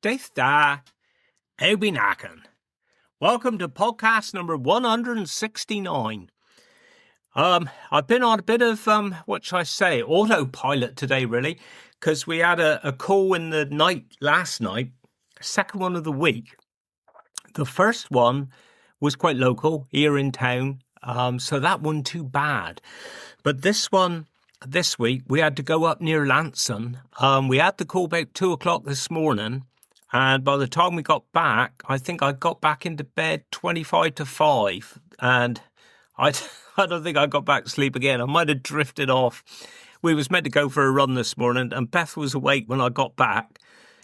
Death da, Eubinaken. Welcome to podcast number 169. I've been on a bit of, what shall I say, autopilot today, really, because we had a call in the night last night, second one of the week. The first one was quite local, here in town, so that wasn't too bad. But this one, this week, we had to go up near Lanson. We had the call about 2 o'clock this morning. And by the time we got back, I think I got back into bed 25 to 5. And I don't think I got back to sleep again. I might have drifted off. We was meant to go for a run this morning, and Beth was awake when I got back,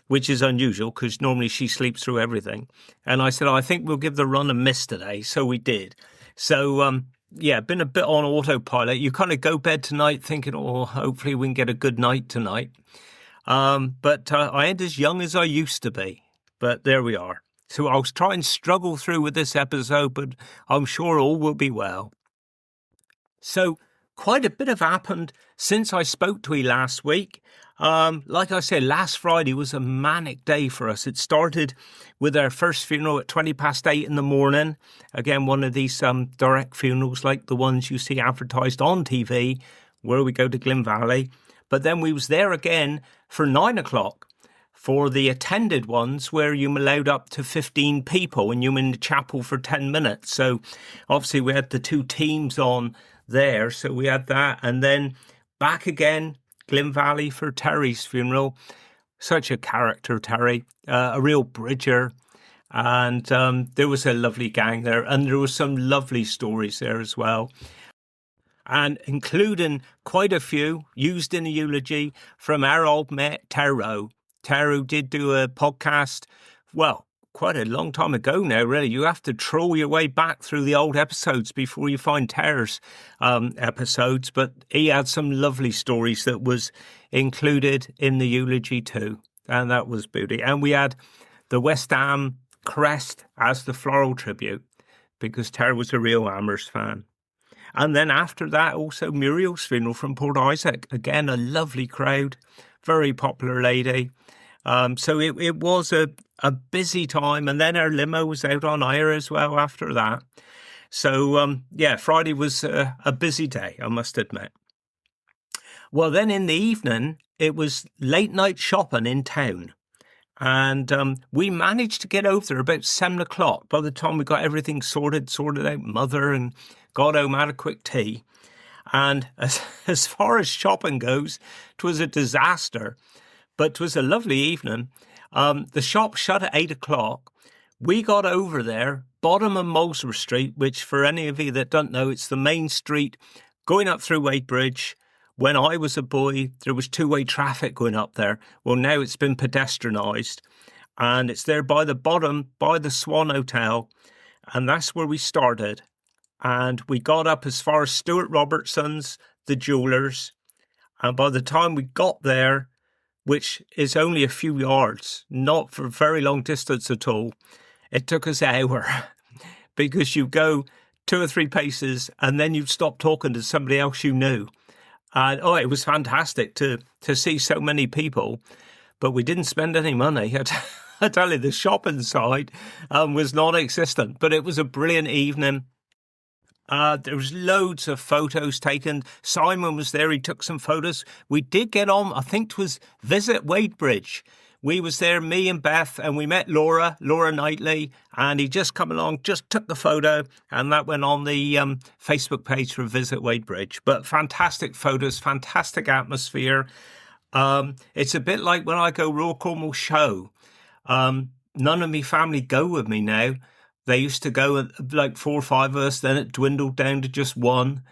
which is unusual because normally she sleeps through everything. And I said, I think we'll give the run a miss today. So we did. So, yeah, been a bit on autopilot. You kind of go bed tonight thinking, hopefully we can get a good night tonight. But I ain't as young as I used to be. But there we are. So I'll try and struggle through with this episode, but I'm sure all will be well. So quite a bit have happened since I spoke to you last week. Like I said, last Friday was a manic day for us. It started with our first funeral at 8:20 in the morning. Again, one of these direct funerals like the ones you see advertised on TV, where we go to Glyn Valley. But then we was there again for 9 o'clock for the attended ones where you allowed up to 15 people and you were in the chapel for 10 minutes. So obviously we had the two teams on there. So we had that. And then back again, Glyn Valley for Terry's funeral. Such a character, Terry, a real bridger. And there was a lovely gang there. And there were some lovely stories there as well. And including quite a few used in the eulogy from our old mate, Rowe. Rowe did do a podcast, well, quite a long time ago now, really. You have to troll your way back through the old episodes before you find Ter's episodes. But he had some lovely stories that was included in the eulogy too. And that was beauty. And we had the West Ham crest as the floral tribute because Ter was a real Amherst fan. And then after that, also Muriel's funeral from Port Isaac. Again, a lovely crowd, very popular lady. So it was a busy time. And then our limo was out on hire as well after that. So, yeah, Friday was a busy day, I must admit. Well, then in the evening, it was late night shopping in town. And we managed to get over there about 7 o'clock. By the time we got everything sorted out, mother and got home, had a quick tea. And as far as shopping goes, 'twas a disaster. But 'twas a lovely evening. The shop shut at 8 o'clock. We got over there, bottom of Mulsworth Street, which for any of you that don't know, it's the main street going up through Wadebridge. When I was a boy, there was two-way traffic going up there. Well, now it's been pedestrianised. And it's there by the bottom, by the Swan Hotel. And that's where we started. And we got up as far as Stuart Robertson's, the jewellers. And by the time we got there, which is only a few yards, not for a very long distance at all, it took us an hour. Because you go 2 or 3 paces and then you'd stop talking to somebody else you knew. And it was fantastic to see so many people. But we didn't spend any money. I tell you, the shopping side was non-existent. But it was a brilliant evening. There was loads of photos taken. Simon was there. He took some photos. We did get on, I think it was Visit Wadebridge. We was there, me and Beth, and we met Laura Knightley, and he just come along, just took the photo, and that went on the Facebook page for Visit Wadebridge. But fantastic photos, fantastic atmosphere. It's a bit like when I go Royal Cornwall show. None of my family go with me now. They used to go like 4 or 5 of us, then it dwindled down to just one.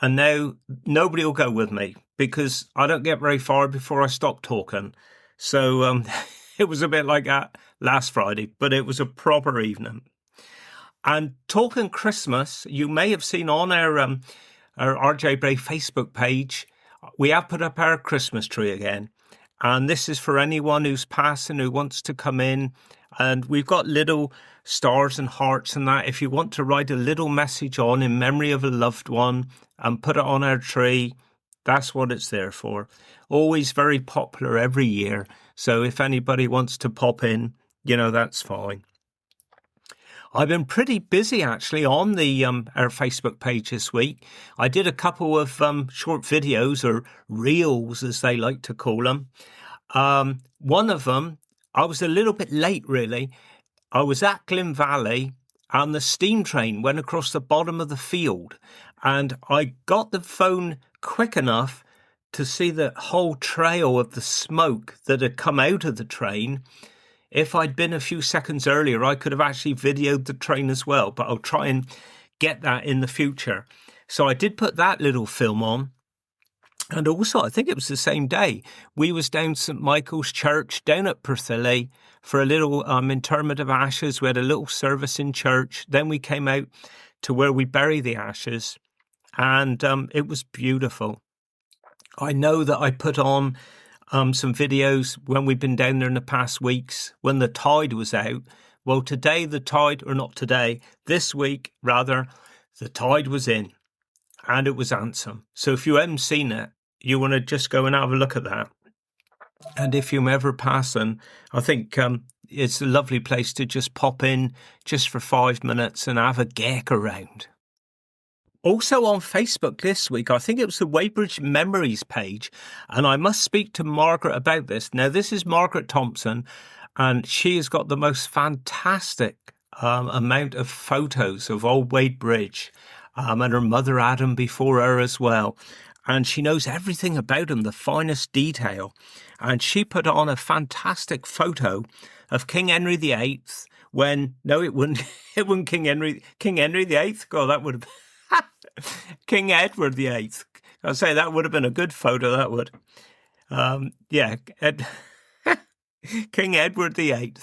And now nobody will go with me because I don't get very far before I stop talking. So it was a bit like that last Friday, but it was a proper evening. And talking Christmas, you may have seen on our RJ Bray Facebook page, we have put up our Christmas tree again. And this is for anyone who's passing, who wants to come in. And we've got little stars and hearts and that. If you want to write a little message on in memory of a loved one and put it on our tree, that's what it's there for. Always very popular every year. So if anybody wants to pop in, that's fine. I've been pretty busy actually on the our Facebook page this week. I did a couple of short videos, or reels as they like to call them. One of them, I was a little bit late really. I was at Glyn Valley and the steam train went across the bottom of the field, and I got the phone quick enough to see the whole trail of the smoke that had come out of the train. If I'd been a few seconds earlier, I could have actually videoed the train as well, but I'll try and get that in the future. So I did put that little film on. And also, I think it was the same day, we was down St. Michael's Church down at Perthilly for a little interment of ashes. We had a little service in church. Then we came out to where we bury the ashes, and it was beautiful. I know that I put on some videos when we've been down there in the past weeks when the tide was out. Well, today this week rather, the tide was in and it was handsome. So if you haven't seen it, you want to just go and have a look at that. And if you're ever passing, I think it's a lovely place to just pop in just for 5 minutes and have a geek around. Also on Facebook this week, I think it was the Weybridge Memories page, and I must speak to Margaret about this. Now, this is Margaret Thompson, and she has got the most fantastic amount of photos of Old Weybridge, and her mother had them before her as well. And she knows everything about them, the finest detail. And she put on a fantastic photo of King Henry VIII when, no, it wouldn't King Henry VIII. God, that would have been King Edward VIII. I'll say that would have been a good photo, that would. King Edward VIII,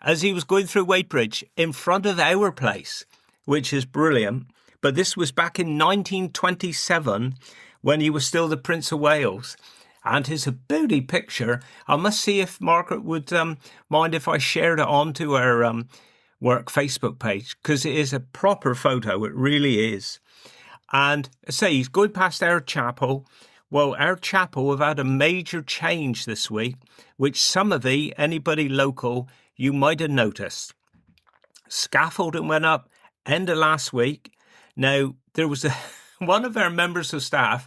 as he was going through Weybridge in front of our place, which is brilliant. But this was back in 1927 when he was still the Prince of Wales. And it's a beauty picture. I must see if Margaret would mind if I shared it onto our work Facebook page, because it is a proper photo. It really is. And say he's going past our chapel. Well, our chapel have had a major change this week, which some of anybody local, you might have noticed. Scaffolding went up end of last week. Now, there was one of our members of staff,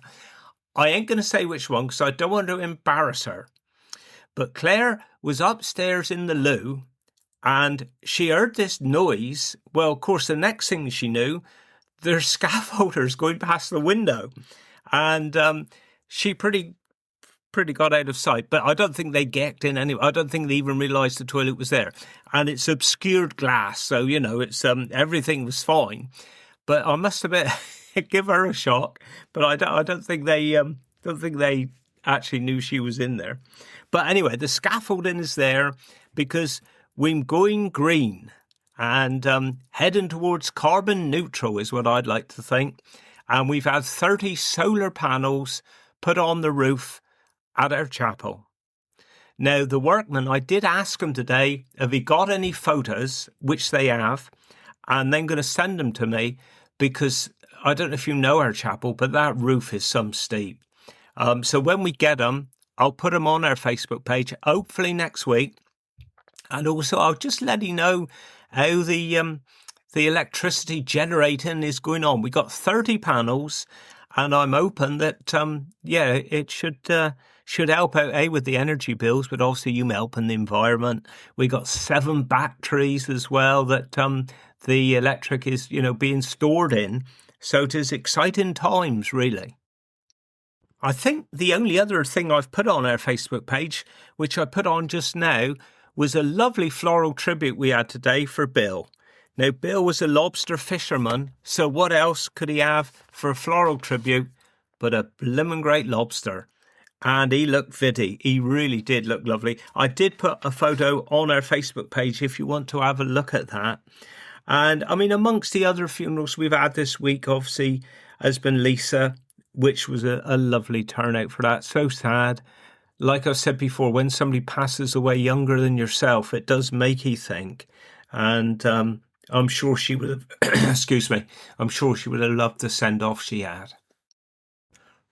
I ain't going to say which one because I don't want to embarrass her, but Claire was upstairs in the loo and she heard this noise. Well, of course, the next thing she knew, there's scaffolders going past the window, and she pretty got out of sight. But I don't think they gecked in anyway. I don't think they even realised the toilet was there, and it's obscured glass, so it's everything was fine. But I must admit, give her a shock. But I don't think they actually knew she was in there. But anyway, the scaffolding is there because we're going green and heading towards carbon neutral is what I'd like to think. And we've had 30 solar panels put on the roof at our chapel. Now, the workmen, I did ask them today, have he got any photos, which they have, and then going to send them to me, because I don't know if you know our chapel, but that roof is some steep. So when we get them, I'll put them on our Facebook page, hopefully next week. And also, I'll just let you know how the electricity generating is going on. We got 30 panels, and I'm hoping that it should help out with the energy bills, but also you helping the environment. We got 7 batteries as well that the electric is being stored in. So it is exciting times, really. I think the only other thing I've put on our Facebook page, which I put on just now, was a lovely floral tribute we had today for Bill. Now, Bill was a lobster fisherman, so what else could he have for a floral tribute but a blimmin' great lobster? And he looked fitty. He really did look lovely. I did put a photo on our Facebook page if you want to have a look at that. And, I mean, amongst the other funerals we've had this week, obviously, has been Lisa, which was a lovely turnout for that. So sad. Like I've said before, when somebody passes away younger than yourself, it does make you think. And I'm sure she would have, excuse me, I'm sure she would have loved the send-off she had.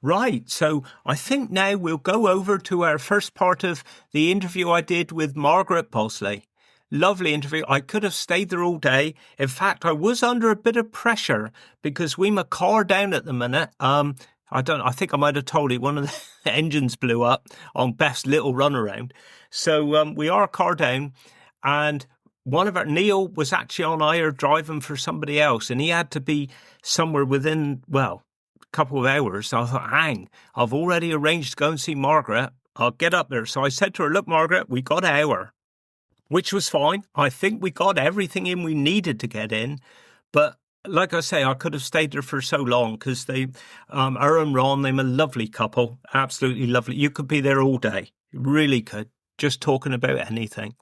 Right. So I think now we'll go over to our first part of the interview I did with Margaret Bosley. Lovely interview. I could have stayed there all day. In fact, I was under a bit of pressure because we my car down at the minute. I think I might have told you one of the engines blew up on Beth's little runaround. So we are car down, and one of our Neil was actually on hire driving for somebody else, and he had to be somewhere within a couple of hours. So I thought, I've already arranged to go and see Margaret. I'll get up there. So I said to her, look, Margaret, we got an hour, which was fine. I think we got everything in we needed to get in. But like I say, I could have stayed there for so long because her and Ron, they're a lovely couple. Absolutely lovely. You could be there all day. You really could. Just talking about anything.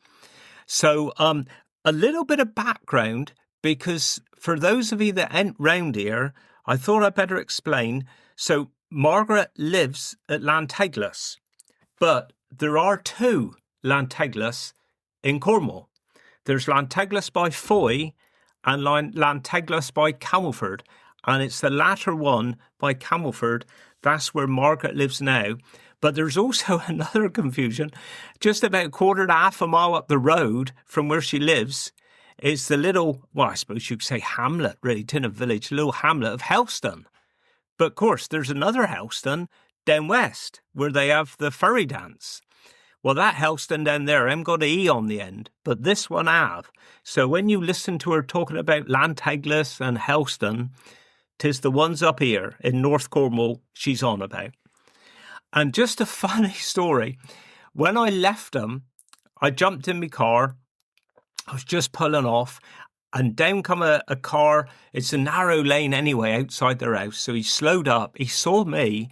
So a little bit of background, because for those of you that ain't round here, I thought I'd better explain. So Margaret lives at Llanteiglas, but there are two Llanteiglas in Cornwall. There's Llanteiglas by Foy and Llanteiglas by Camelford, and it's the latter one by Camelford. That's where Margaret lives now. But there's also another confusion. Just about half a mile up the road from where she lives, it's the little, I suppose you could say hamlet, really, Tinner village, little hamlet of Helston. But of course, there's another Helston down west where they have the furry dance. Well, that Helston down there, I haven't got an E on the end, but this one I have. So when you listen to her talking about Llanteiglas and Helston, 'tis the ones up here in North Cornwall she's on about. And just a funny story, when I left them, I jumped in my car. I was just pulling off, and down come a car. It's a narrow lane anyway outside their house. So he slowed up. He saw me,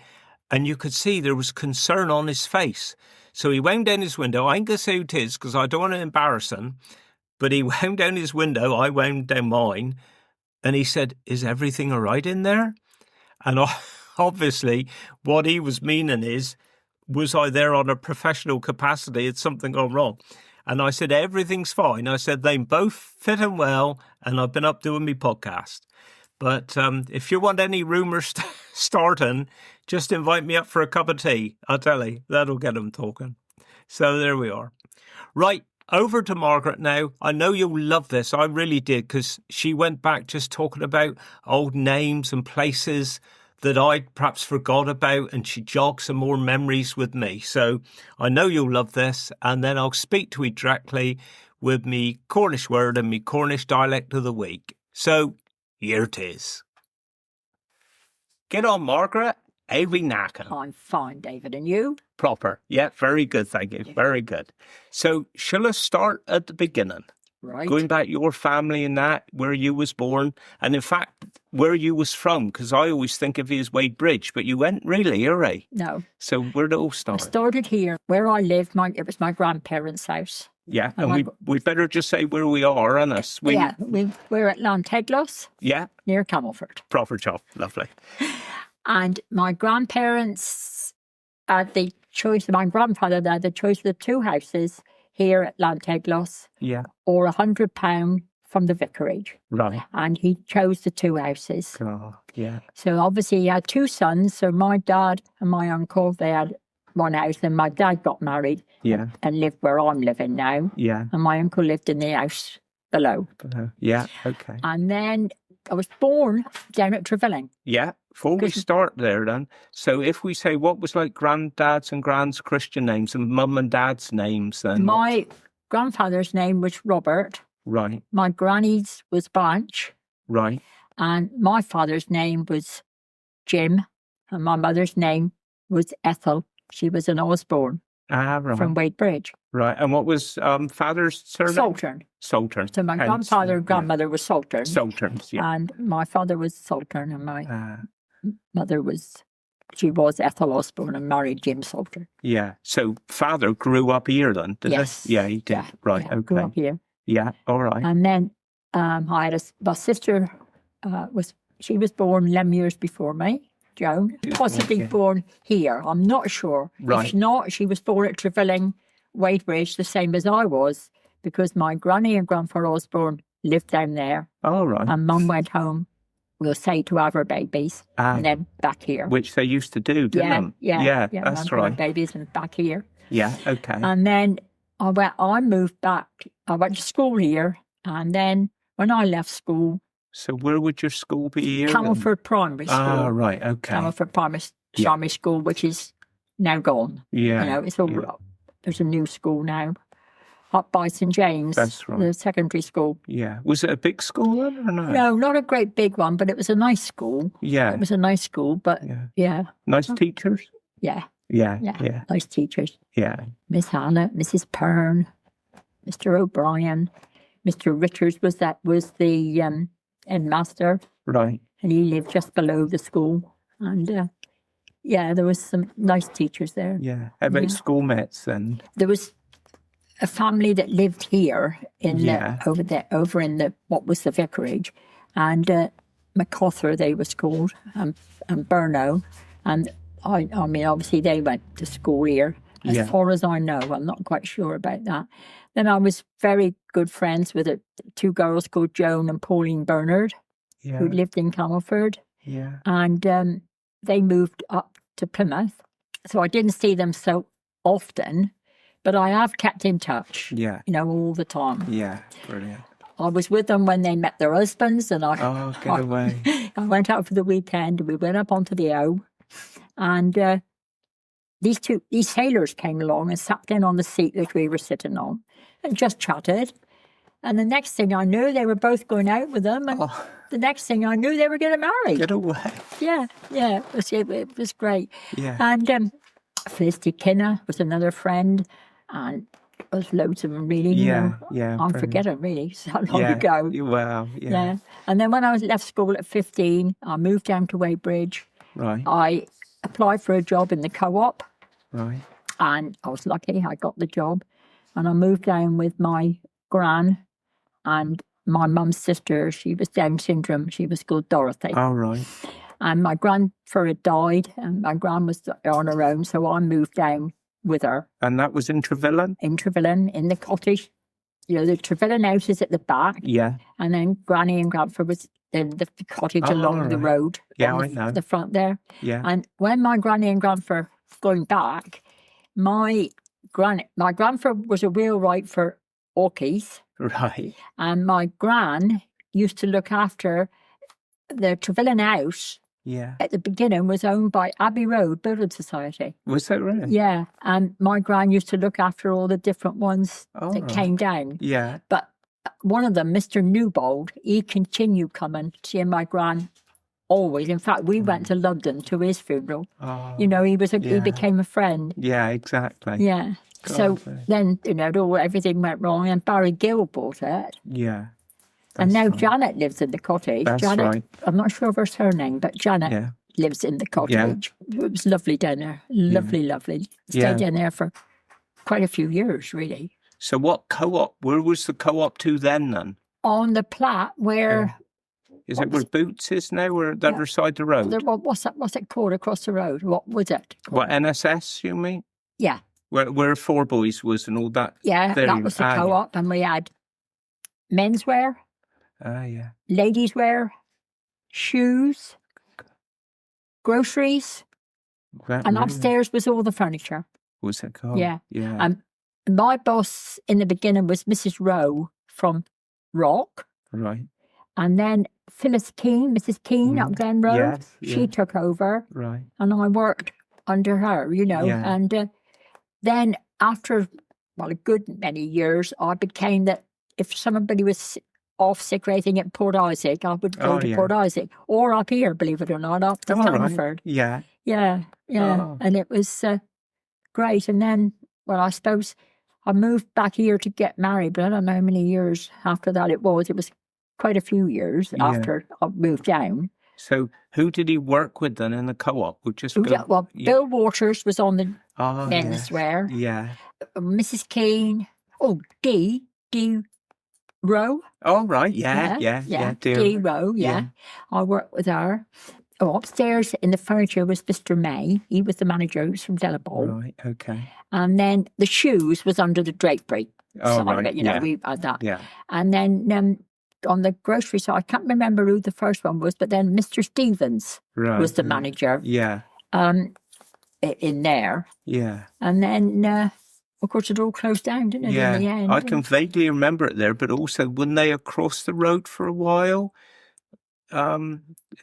and you could see there was concern on his face. So he wound down his window. I ain't going to say who it is because I don't want to embarrass him. But he wound down his window. I wound down mine. And he said, is everything all right in there? And obviously what he was meaning is, was I there on a professional capacity? Had something gone wrong? And I said, everything's fine. I said, they both fit in well, and I've been up doing my podcast. But if you want any rumours starting, just invite me up for a cup of tea. I'll tell you, that'll get them talking. So there we are. Right, over to Margaret now. I know you'll love this. I really did, because she went back just talking about old names and places that I'd perhaps forgot about, and she jogged some more memories with me. So I know you'll love this, and then I'll speak to you directly with me Cornish word and me Cornish dialect of the week. So here it is. Get on, Margaret. Every knacking. I'm fine, David. And you? Proper. Yeah, very good, thank you. Very good. So shall I start at the beginning? Right. Going back your family and that, where you was born, and in fact, where you was from, because I always think of you as Wadebridge, but you went really, right? No. So where did it all start? I started here, where I lived. It was my grandparents' house. Yeah, and we better just say where we are, and us. We're at Llanteiglas. Yeah. Near Camelford. Proper job, lovely. And my grandparents had the choice, my grandfather had the choice of the two houses here at Llanteiglas. Yeah. Or £100 from the vicarage. Right. And he chose the two houses. Oh, yeah. So obviously he had two sons. So my dad and my uncle, they had one house. And my dad got married. Yeah. And lived where I'm living now. Yeah. And my uncle lived in the house below. Yeah, okay. And then I was born down at Treadwell. Yeah. Before we start there then, so if we say what was like granddad's and grand's Christian names and mum and dad's names then? My grandfather's name was Robert. Right. My granny's was Blanche. Right. And my father's name was Jim. And my mother's name was Ethel. She was an Osborne. Right. From Wadebridge. Right. And what was father's surname? Saltern. Saltern. So my grandfather and grandmother was Saltern. Salterns, yeah. And my father was Saltern and my mother was Ethel Osborne and married Jim Saltern. Yeah. So father grew up here then, did yes. he? Yeah, he did. Yeah, right, yeah, okay. Grew up here. Yeah, all right. And then I had my sister, she was born 11 years before me. Joan, possibly born here. I'm not sure. Right. If not, she was born at Trevelling, Wadebridge, the same as I was, because my granny and grandfather Osborne lived down there. Oh, right. And Mum went home we'll say, to have our babies, and then back here. Which they used to do, didn't they? Yeah, that's right. Our babies and back here. Yeah, okay. And then I moved back. I went to school here, and then when I left school... So where would your school be here? Camelford Primary School. Ah, right, okay. Camelford Primary School, which is now gone. Yeah. You know, it's all there's a new school now up by St James. That's right. The secondary school. Yeah. Was it a big school then or no? No, not a great big one, but it was a nice school. Yeah. It was a nice school, but yeah. Nice teachers? Yeah. Yeah. Nice teachers. Yeah. Miss Hannah, Mrs. Pern, Mr. O'Brien, Mr. Richards was the headmaster. Right. And he lived just below the school. And there was some nice teachers there. Yeah. How about schoolmates then? There was a family that lived here over in the what was the vicarage, and MacArthur they was called, and Burno, and I mean obviously they went to school here. As far as I know, I'm not quite sure about that. Then I was very good friends with two girls called Joan and Pauline Bernard, who lived in Camelford. Yeah, and they moved up to Plymouth, so I didn't see them so often. But I have kept in touch, all the time. Yeah, brilliant. I was with them when they met their husbands, and get away. I went out for the weekend, and we went up onto the O, and these sailors came along and sat in on the seat that we were sitting on, and just chatted. And the next thing I knew, they were both going out with them, and the next thing I knew, they were getting married. Get away. Yeah, it was great. Yeah. And Felicity Kinner was another friend. And there's loads of them, really. Yeah. I'm forgetting, really. It's so long ago. Wow, yeah. And then when I left school at 15, I moved down to Weybridge. Right. I applied for a job in the co-op. Right. And I was lucky, I got the job. And I moved down with my gran and my mum's sister. She was Down syndrome. She was called Dorothy. Oh, right. And my grandfather had died, and my gran was on her own, so I moved down with her. And that was in Trevelyan? In Trevelyan, in the cottage. The Trevelyan house is at the back. Yeah. And then Granny and Grandpa was in the cottage along the road. Yeah, I know. The front there. Yeah. And when my Granny and Grandpa were going back, my grandfather was a wheelwright for Hawke's. Right. And my gran used to look after the Trevelyan house. Yeah. At the beginning was owned by Abbey Road Building Society. Was that right? Yeah. And my gran used to look after all the different ones that came down. Yeah. But one of them, Mr. Newbold, he continued coming, seeing my gran always. In fact, we went to London to his funeral. Oh, he became a friend. Yeah, exactly. Yeah. God, so then, everything went wrong, and Barry Gill bought it. Yeah. And now Janet lives in the cottage. That's Janet, right. I'm not sure of her surname, but Janet lives in the cottage. Yeah. It was lovely down there. Lovely. Stayed down there for quite a few years, really. So where was the co-op to then? On the Platte, where... Is it where Boots is now, or the other side of the road? What's it called across the road? What was it called? What, NSS, you mean? Yeah. Where Four Boys was and all that? Yeah, that was the co-op, and we had menswear. Yeah. Ladies' wear, shoes, groceries, and upstairs was all the furniture. Was it called? Yeah. Yeah. My boss in the beginning was Mrs. Rowe from Rock. Right. And then Phyllis Keane, Mrs. Keane up Glen Road, she took over. Right. And I worked under her, Yeah. And then after, a good many years, I became that if somebody was off sick or anything at Port Isaac, I would go to Port Isaac. Or up here, believe it or not, up to Camelford. Right. Yeah. Yeah. Oh. And it was great. And then, I suppose I moved back here to get married, but I don't know how many years after that it was. It was quite a few years after I moved down. So who did he work with then in the co-op? Bill Waters was on the menswear. Yeah. Mrs. Keane. D. Rowe. Oh, right. Yeah. D. Rowe, I worked with her. Upstairs in the furniture was Mr. May. He was the manager. He was from Delabole. Right, okay. And then the shoes was under the drapery. Oh, right. We had that. Yeah. And then on the grocery side. I can't remember who the first one was, but then Mr. Stevens was the manager. Yeah. In there. Yeah. And then, of course, it all closed down, didn't it, in the end? I can vaguely remember it there, but also, weren't they across the road for a while? A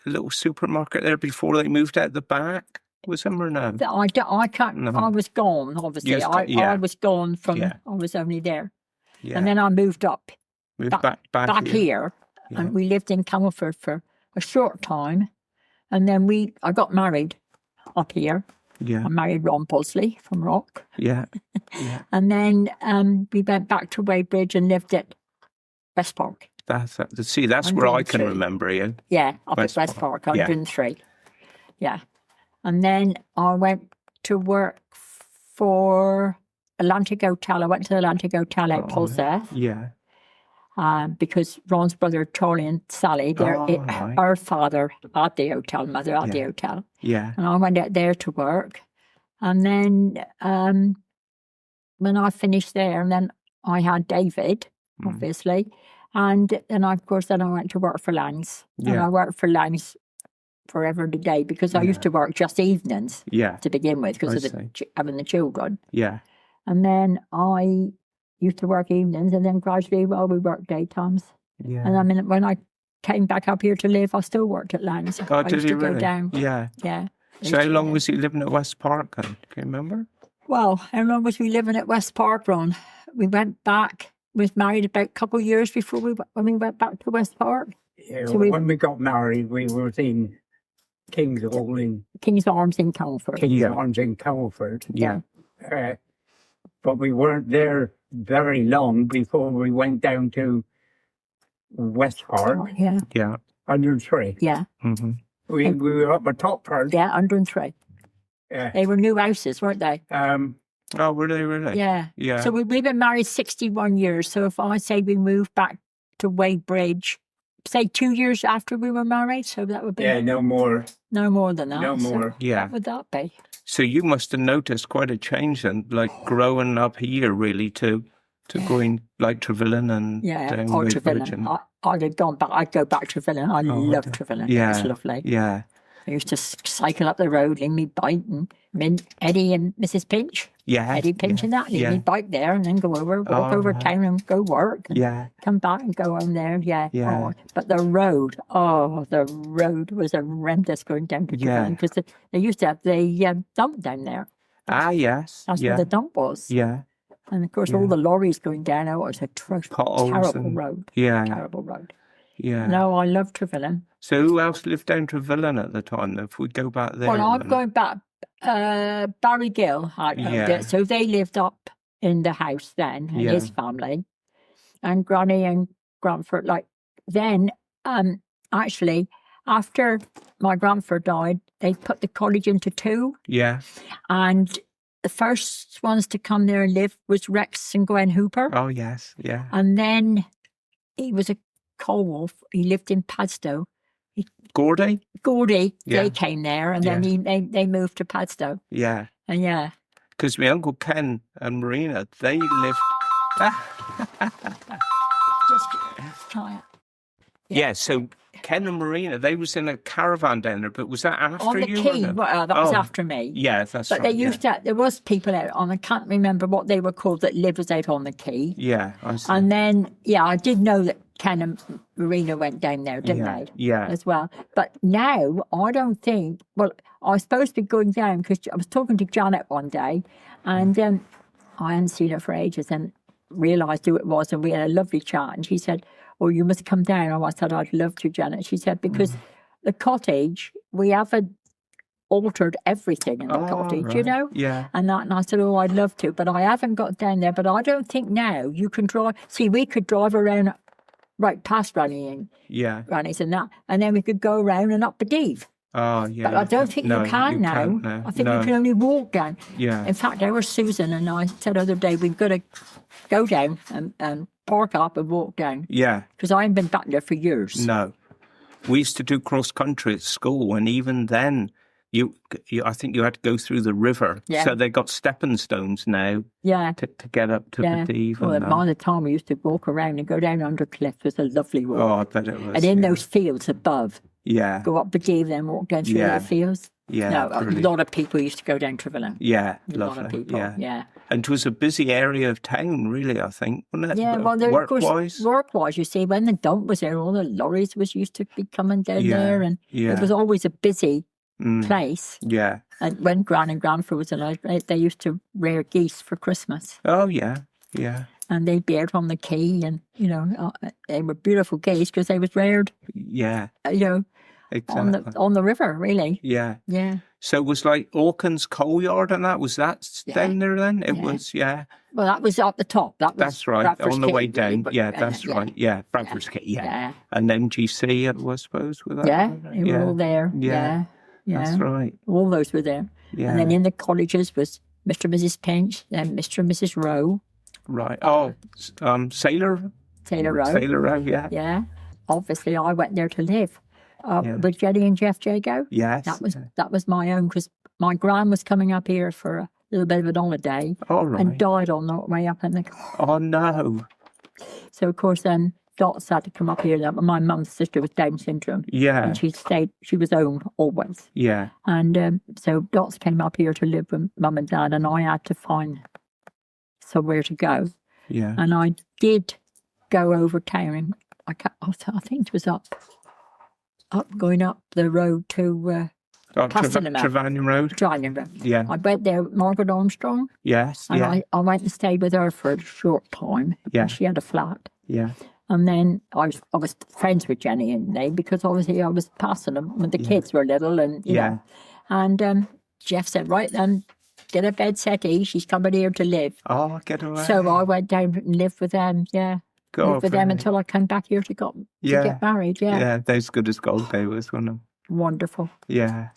little supermarket there before they moved out the back? Was there or no? I can't. No. I was gone, obviously. I was gone from, I was only there. Yeah. And then I moved up. Back here. Yeah. And we lived in Camelford for a short time. And then I got married up here. Yeah. I married Ron Bosley from Rock. Yeah. Yeah. And then we went back to Weybridge and lived at West Park. That's where I can remember you. Yeah, up at West Park, 103. Yeah. And then I went to work for Atlantic Hotel. I went to the Atlantic Hotel at Polseth. Yeah. Because Ron's brother, Charlie and Sally, our father had the hotel, mother had the hotel. Yeah. And I went out there to work. And then when I finished there, and then I had David, obviously. And then, of course, I went to work for Langs. Yeah. And I worked for Langs forever today because I used to work just evenings to begin with because of having the children. Yeah. And then I used to work evenings and then gradually, we worked daytimes. Yeah. And I mean, when I came back up here to live, I still worked at Langs. Oh, did you really? Go down. Yeah. Yeah. So how long was you living at West Park then? Can you remember? Well, how long was we living at West Park, Ron? We went back, was married about a couple of years before when we went back to West Park. Yeah, so when we got married, we were in King's Arms in Camelford. Arms in Camelford. Yeah. But we weren't there very long before we went down to West Park. Oh, yeah. Yeah. 103. Yeah. Mm-hmm. We were up the top part. Yeah, 103. Yeah. They were new houses, weren't they? Oh, were they really? Yeah. Yeah. So we've been married 61 years. So if I say we moved back to Weybridge, say 2 years after we were married, so that would be... Yeah, no more. No more than that. No more. So what would that be? So you must have noticed quite a change then, like growing up here really to going like Trevelyan and down Weybridge. I'd go back to Trevelyan. I love Trevelyan. Yeah. It's lovely. Yeah. I used to cycle up the road in my bike and Eddie and Mrs. Pinch. Yeah. Eddie Pinch and that. Leave my bike there and then walk over town and go work. And come back and go home there. Yeah. Yeah. But the road was horrendous going down to Trevelyan because they used to have the dump down there. Ah, yes. That's where the dump was. Yeah. And of course, all the lorries going down. Oh, it was a terrible road. Yeah. Terrible road. Yeah. No, I love Trevelyan. So who else lived down Trevelyan at the time, if we go back there? Well, I'm going back, Barry Gill had owned it. So they lived up in the house then, and his family. And Granny and Grandford, then, actually, after my grandfather died, they put the cottage into two. Yeah. And the first ones to come there and live was Rex and Gwen Hooper. Oh, yes, yeah. And then he was a coal wolf. He lived in Padstow. Gordy, they came there, and then they moved to Padstow. Yeah. And because my Uncle Ken and Marina, they lived... Just try it. Yeah, so Ken and Marina, they was in a caravan down there, but was that after on the you? Quay, that was after me. Yeah, that's right. But they used to, there was people out on, I can't remember what they were called, that lived out on the Quay. Yeah, I see. And then, I did know that Ken and Marina went down there, didn't they? Yeah. As well. But now, I don't think, I was supposed to be going down because I was talking to Janet one day and I hadn't seen her for ages and realised who it was, and we had a lovely chat, and she said, "Oh, you must come down." And I said, "I'd love to, Janet." She said, "Because the cottage, we haven't altered everything in the cottage, you know?" Yeah. And I said, "Oh, I'd love to, but I haven't got down there. But I don't think now you can drive." See, we could drive around right past Granny's and that, and then we could go around and up the Deve. Oh, yeah. But I don't think you can now. I think you can only walk down. Yeah. In fact, there was Susan and I said the other day, we've got to go down and park up and walk down. Yeah. Because I haven't been back there for years. No. We used to do cross-country at school, and even then, I think you had to go through the river. Yeah. So they got stepping stones now Yeah. to get up to the Deve. Well, and that. by the time we used to walk around and go down under cliffs, it was a lovely walk. Oh, I bet it was. And in those fields above, go up the Deve, then walk down through the fields. Yeah, no, a lot of people used to go down Treadwell. Yeah, a lovely. lot of people. Yeah. And it was a busy area of town, really, I think, wasn't it? Yeah, well, work-wise. Work-wise, you see, when the dump was there, all the lorries used to be coming down there, and it was always a busy place. Yeah. And when Gran and Grandpa was alive, they used to rear geese for Christmas. Oh, yeah. And they'd be out on the quay, and, they were beautiful geese because they was reared. Yeah. Exactly. On the river, really. Yeah. Yeah. So it was like Hawkins coal yard and that? Was that down there then? It was, Well, that was up the top. That's right. Bradford's on the way Quay, down. That's right. Yeah, Bradford's Quay, yeah. And MGC, I suppose, with that? Yeah, they were all there. Yeah. That's right. All those were there. Yeah. And then in the colleges was Mr. and Mrs. Pinch, then Mr. and Mrs. Rowe. Right. Oh, Sailor Rowe. Sailor Rowe, yeah. Yeah. Obviously, I went there to live. With Jenny and Jeff Jago. Yes. That was my own, because my gran was coming up here for a little bit of an holiday. Oh, right. And died on the way up in the car. Oh, no. So, of course, then Dots had to come up here. My mum's sister was Down syndrome. Yeah. And she was home always. Yeah. And so Dots came up here to live with Mum and Dad, and I had to find somewhere to go. Yeah. And I did go over town. I think it was going up the road to Trevanion Road. Trevanion Road. Yeah. I went there with Margaret Armstrong. Yes. And I went and stayed with her for a short time. Yeah. She had a flat. Yeah. And then I was friends with Jenny and they, because obviously I was passing them when the kids were little, and you know. And Jeff said, right then, get a bed settee. She's coming here to live. Oh, get away. So I went down and lived with them. Yeah. Lived with them until I came back here to get married. Yeah. Yeah, those good as gold they was, weren't they? Wonderful. Yeah.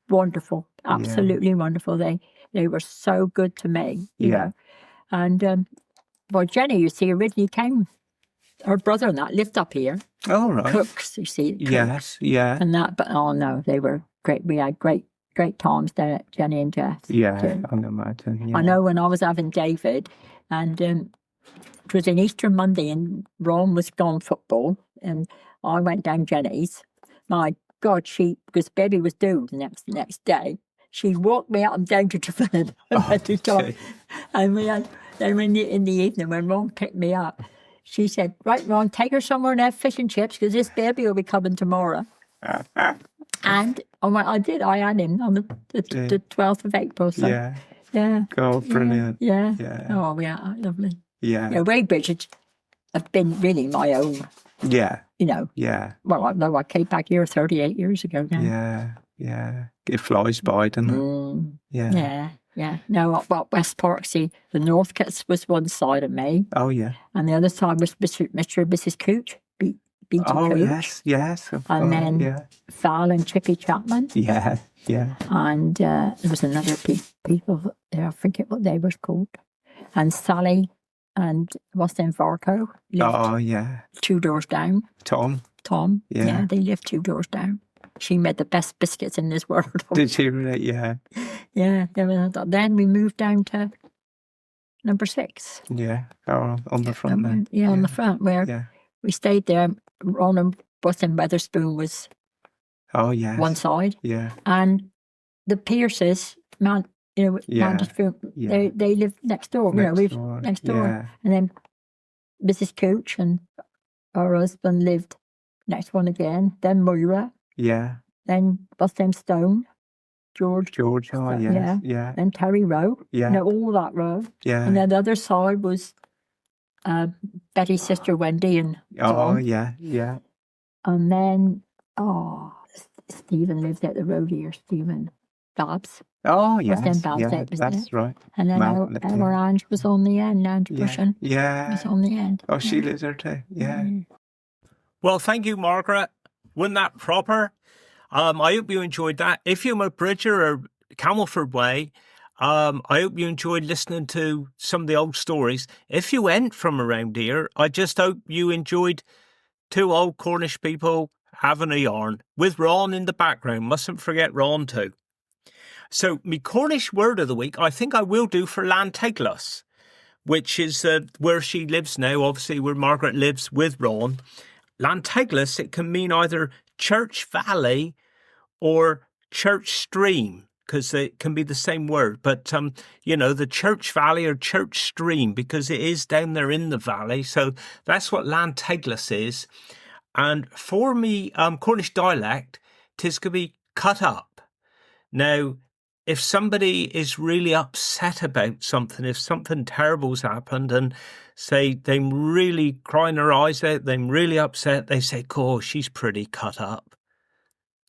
Wonderful. Absolutely wonderful. They were so good to me. You know. And well, Jenny, you see, originally came. Her brother and that lived up here. Oh, right. Cooks, you see. Cooks. Yes, yeah. And that, but oh no, they were great. We had great times there at Jenny and Jeff. Yeah, I can imagine. Yeah. I know when I was having David, and it was an Easter Monday, and Ron was gone football, and I went down Jenny's. My God, because baby was due the next day, she walked me up and down to Trevelyan and we had, then in the evening when Ron picked me up, she said, right, Ron, take her somewhere and have fish and chips because this baby will be coming tomorrow. And I did. I had him on the 12th of April. So, yeah. Oh, brilliant. Yeah. Oh, yeah, lovely. Yeah. Weybridge have been really my own. Yeah. You know. Yeah. Well, I came back here 38 years ago now. Yeah. It flies by, doesn't it? Yeah. No, well, West Park, see, the Northcotes was one side of me. Oh, yeah. And the other side was Mr. and Mrs. Cooch, B.T. Cooch. Yes. And then Val and Chippy Chapman. Yeah. And there was another people there, I forget what they were called. And Sally and Austin Varco lived 2 doors down. Tom. Yeah, they lived 2 doors down. She made the best biscuits in this world. Did she really? Yeah. Yeah. Then we moved down to number 6. Yeah. Oh, on the front then. Yeah, on the front where we stayed there. Ron and Austin Weatherspoon was one side. Yeah. And the Pierces, Manderspoon, they lived next door. Next door. Yeah. And then Mrs. Cooch and her husband lived next one again. Then Moira. Yeah. Then Boston Stone. George. Oh, yes. Yeah. Then Terry Rowe. Yeah. All that row. Yeah. And then the other side was Betty's sister Wendy and John. Oh, yeah. And then, Stephen lived at the road here, Stephen Babs. Oh, yes. That's right. And then our Ange was on the end, Ange Bushen. Yeah. Was on the end. Oh, she lives there too. Yeah. Well, thank you, Margaret. Wasn't that proper? I hope you enjoyed that. If you're a Bridger or Camelford Way, I hope you enjoyed listening to some of the old stories. If you ain't from around here, I just hope you enjoyed 2 old Cornish people having a yarn with Ron in the background. Mustn't forget Ron too. So my Cornish word of the week, I think I will do for Lanteglas, which is where she lives now, obviously where Margaret lives with Ron. Lanteglas, it can mean either church valley or church stream, because it can be the same word. But, the church valley or church stream, because it is down there in the valley. So that's what Lanteglas is. And for me, Cornish dialect, 'tis going to be cut up. Now, if somebody is really upset about something, if something terrible's happened and say they're really crying their eyes out, they're really upset, they say, "Oh, she's pretty cut up."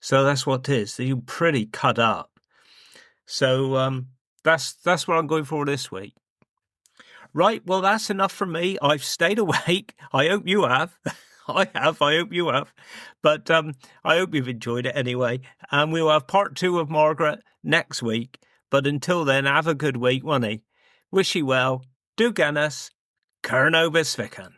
So that's what it is. You're pretty cut up. So that's what I'm going for this week. Right, well, that's enough for me. I've stayed awake. I hope you have. I hope you have. But I hope you've enjoyed it anyway. And we'll have part 2 of Margaret next week. But until then, have a good week, won't he? Wish you well. Do Guinness. Cernobus Vican.